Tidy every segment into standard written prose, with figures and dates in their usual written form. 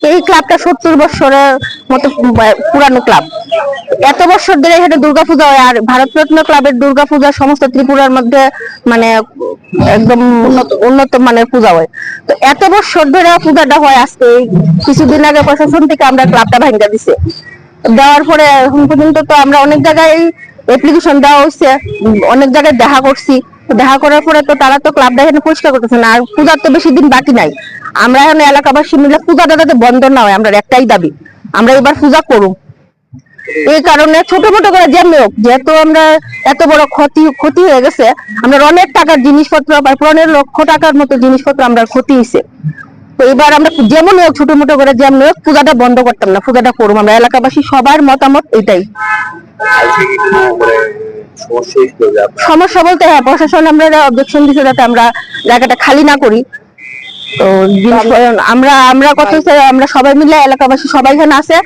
এই ক্লাবটা 70 বছরের মতো পুরানো ক্লাব। এত বছর ধরে এখানে দুর্গাপূজা হয়, আর ভারতরত্ন ক্লাবের দুর্গাপূজা সমস্ত ত্রিপুরার মধ্যে মানে একদম উন্নত মানের পূজা হয়। তো এত বছর ধরে পূজাটা হয়, আজকে কিছুদিন আগে প্রশাসন থেকে আমরা ক্লাবটা ভাঙা দিছে। দেওয়ার পরে এখন পর্যন্ত তো আমরা অনেক জায়গায় অ্যাপ্লিকেশন দেওয়া হয়েছে, অনেক জায়গায় দেখা করছি। দেখা করার পরে তো তারা তো ক্লাবটা এখানে পরিষ্কার করতেছে না, আর পূজার তো বেশি দিন বাকি নাই। আমরা এখন এলাকাবাসী মিলে পূজাটা যাতে বন্ধ না হয়, আমরা একটাই দাবি, আমরা এবার পূজা করুক। এই কারণে ছোট মোটো করে যেমনি হোক, যেহেতু আমরা এত বড় ক্ষতি হয়ে গেছে, আমরা অনেক টাকার জিনিসপত্র, প্রায় 15 লক্ষ টাকার মতো জিনিসপত্র আমরা ক্ষতি হয়েছে। তো এবার আমরা যেমন হোক ছোট মোটো করে যেমনি হোক পূজাটা বন্ধ করতাম না, পূজাটা করবো। আমরা এলাকাবাসী সবার মতামত এটাই। সমস্যা বলতে হ্যাঁ, প্রশাসন আমরা অবজেকশন দিচ্ছে যাতে আমরা জায়গাটা খালি না করি। তো আমরা আমরা কত আমরা সবাই মিলে এলাকাবাসী সবাই এখানে আছে,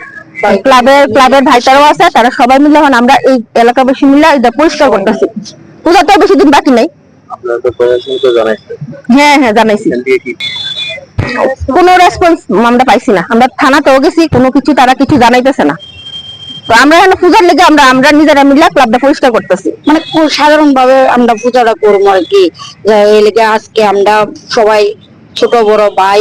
ক্লাবের ভাইটারাও আছে, তারা সবাই মিলে এখন আমরা এই এলাকাবাসী মিলে এটা পরিষ্কার করতেছি। পূজা তো বেশি দিন বাকি নাই। হ্যাঁ হ্যাঁ জানাইছি, কোনো রেসপন্স আমরা পাইছি না। আমরা থানাতেও গেছি, কোনো কিছু তারা কিছু জানাইতেছে না। তো আমরা এখানে পূজার লেগে আমরা নিজেরা মিলে ক্লাবটা পরিষ্কার করতেছি। মানে সাধারণ ভাবে আমরা পূজাটা করবো আর কি। এই লেগে আজকে আমরা সবাই ছোট বড় ভাই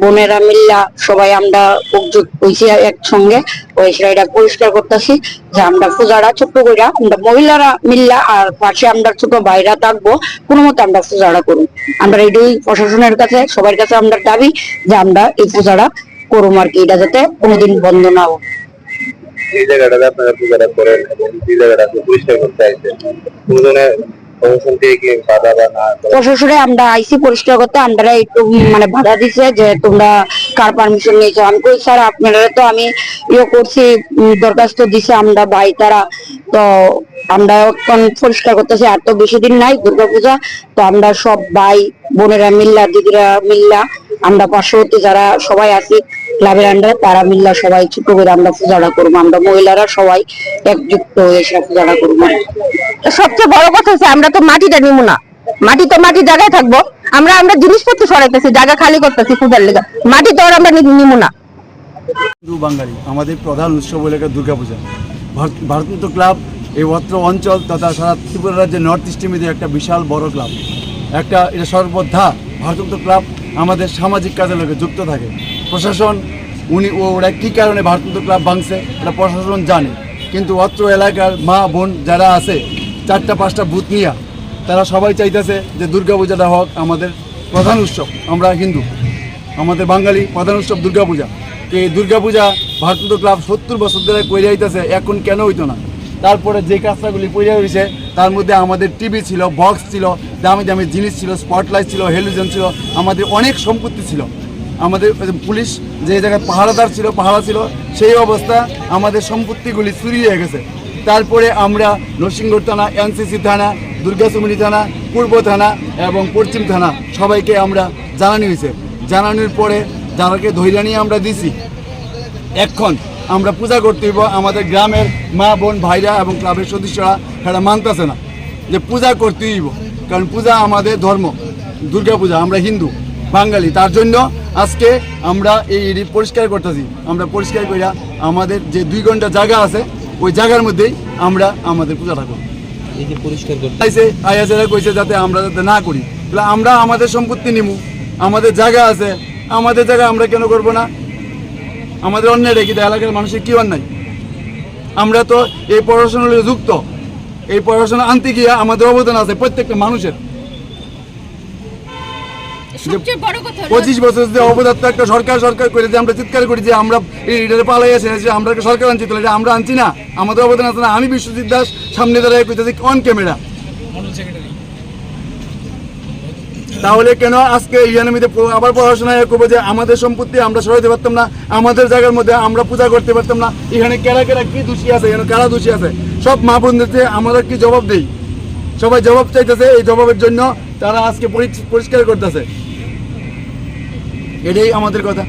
বোনেরা মিল্লা সবাই আমরা একজোট হয়েছি একসঙ্গে, ওই সেটা পরিষ্কার করতেছি যে আমরা পূজাটা ছোট্ট করে আমরা মহিলারা মিল্লা আর পাশে আমরা ছোট ভাইরা থাকবো, কোনো মতো আমরা পূজাটা করুন। আমরা এটাই প্রশাসনের কাছে সবার কাছে আমরা দাবি যে আমরা এই পূজাটা করুম আর কি, এটা যাতে কোনোদিন বন্ধ না হোক। এই জায়গাটাতে আপনারা পূজাটা করেন এবং যে জায়গাটা পরিষ্কার করতে আইছেন, কোনো ধরনের প্রশাসন থেকে কি বাধা বা না? প্রশাসনে আমরা আইসি পরিষ্কার করতে, আমরা একটু মানে বাধা দিছে যে তোমরা কার পারমিশন নিয়েছো। আমি কই স্যার আপনারা তো আমি করছি, দরখাস্ত দিছে আমরা ভাই তারা, তো আমরা এখন পরিষ্কার করতেছি। আর তো বেশি দিন নাই দুর্গাপূজা, তো আমরা সব ভাই বোনেরা মিল্লা দিদিরা মিল্লা আমরা পার্শ্ববর্তী যারা সবাই আছি ক্লাবের আন্ডারে, তারা মিল্লা সবাই ছোট করে আমরা পূজাটা করবো। আমরা মহিলারা সবাই একযুক্ত হয়ে সে পূজাটা করবো। সবচেয়ে বড় কথা হচ্ছে আমরা তো মাটিটা নিব না, মাটি তো মাটি জায়গায় থাকবো। আমরা জিনিসপত্র সরাইতেছি, জায়গা খালি করতেছি পূজার লেগে, মাটি তো আর আমরা নিব না। হিন্দু বাঙালি আমাদের প্রধান উৎসব হলো দুর্গাপূজা। ভারতরত্ন ক্লাব এই অত্র অঞ্চল তথা সারা ত্রিপুরা রাজ্যের নর্থ ইস্টের মধ্যে একটা বিশাল বড় ক্লাব। এটা সর্বদা ভারতরত্ন ক্লাব আমাদের সামাজিক কাজের লোকে যুক্ত থাকে। প্রশাসন ওরা কী কারণে ভারতরত্ন ক্লাব ভাঙছে এটা প্রশাসন জানে, কিন্তু অত্র এলাকার মা বোন যারা আছে 4-5টা বুথ নিয়ে তারা সবাই চাইতেছে যে দুর্গাপূজাটা হোক আমাদের প্রধান উৎসব। আমরা হিন্দু, আমাদের বাঙালি প্রধান উৎসব দুর্গাপূজা। এই দুর্গাপূজা ভারতরত্ন ক্লাব 70 বছর ধরে করে যাইতেছে, এখন কেন হইতো না? তারপরে যে কাজটাগুলি পড়ে হয়েছে তার মধ্যে আমাদের টিভি ছিল, বক্স ছিল, দামি দামি জিনিস ছিল, স্পটলাইট ছিল, হেলোজেন ছিল, আমাদের অনেক সম্পত্তি ছিল। আমাদের পুলিশ যে জায়গায় পাহারা ছিল সেই অবস্থা আমাদের সম্পত্তিগুলি চুরি হয়ে গেছে। তারপরে আমরা নরসিংগড় থানা, এনসিসি থানা, দুর্গাচুমনি থানা, পূর্ব থানা এবং পশ্চিম থানা সবাইকে আমরা জানানো হয়েছে। জানানোর পরে যারাকে ধৈর্য নিয়ে আমরা দিছি, এখন আমরা পূজা করতে হইব। আমাদের গ্রামের মা বোন ভাইরা এবং ক্লাবের সদস্যরা সেটা মানতেছে না যে পূজা করতে হইব, কারণ পূজা আমাদের ধর্ম, দুর্গাপূজা, আমরা হিন্দু বাঙালি। তার জন্য আজকে আমরা এই পরিষ্কার করতেছি। আমরা পরিষ্কার করিয়া আমাদের যে 2 ঘন্টা জায়গা আছে ওই জায়গার মধ্যেই আমরা আমাদের পূজাটা করি। এই যে পরিষ্কার করতে আয়াজেরা কইছে যাতে আমরা যাতে না করি, তাহলে আমরা আমাদের সম্পত্তি নিমু, আমাদের জায়গা আছে, আমাদের জায়গা আমরা কেন করব না? আমাদের অন্যায় রেখে এলাকার মানুষের কি অন্যায়? আমরা তো এই পড়াশোনার যুক্ত, এই পড়াশোনা আনতে গিয়ে আমাদের অবদান আছে প্রত্যেকটা মানুষের। 25 বছর যে অবদান একটা সরকার করে যে আমরা চিৎকার করি যে আমরা এটা পালাই আছে, আমরা সরকার আনছি, তাহলে আমরা আনছি না, আমাদের অবদান আছে না? আমি বিশ্বজিৎ দাস সামনে দাঁড়ায় কইতেছি অন ক্যামেরা, তাহলে কেন আজকে ইয়ানের মধ্যে আবার পড়াশোনা করবো যে আমাদের সম্পত্তি আমরা সরাইতে পারতাম না, আমাদের জায়গার মধ্যে আমরা পূজা করতে পারতাম না? এখানে কেরা কি দোষী আছে, এখানে কারা দোষী আছে? সব মা বোনদের আমরা কি জবাব দেই? সবাই জবাব চাইতেছে, এই জবাবের জন্য তারা আজকে পরিষ্কার করতেছে। এটাই আমাদের কথা।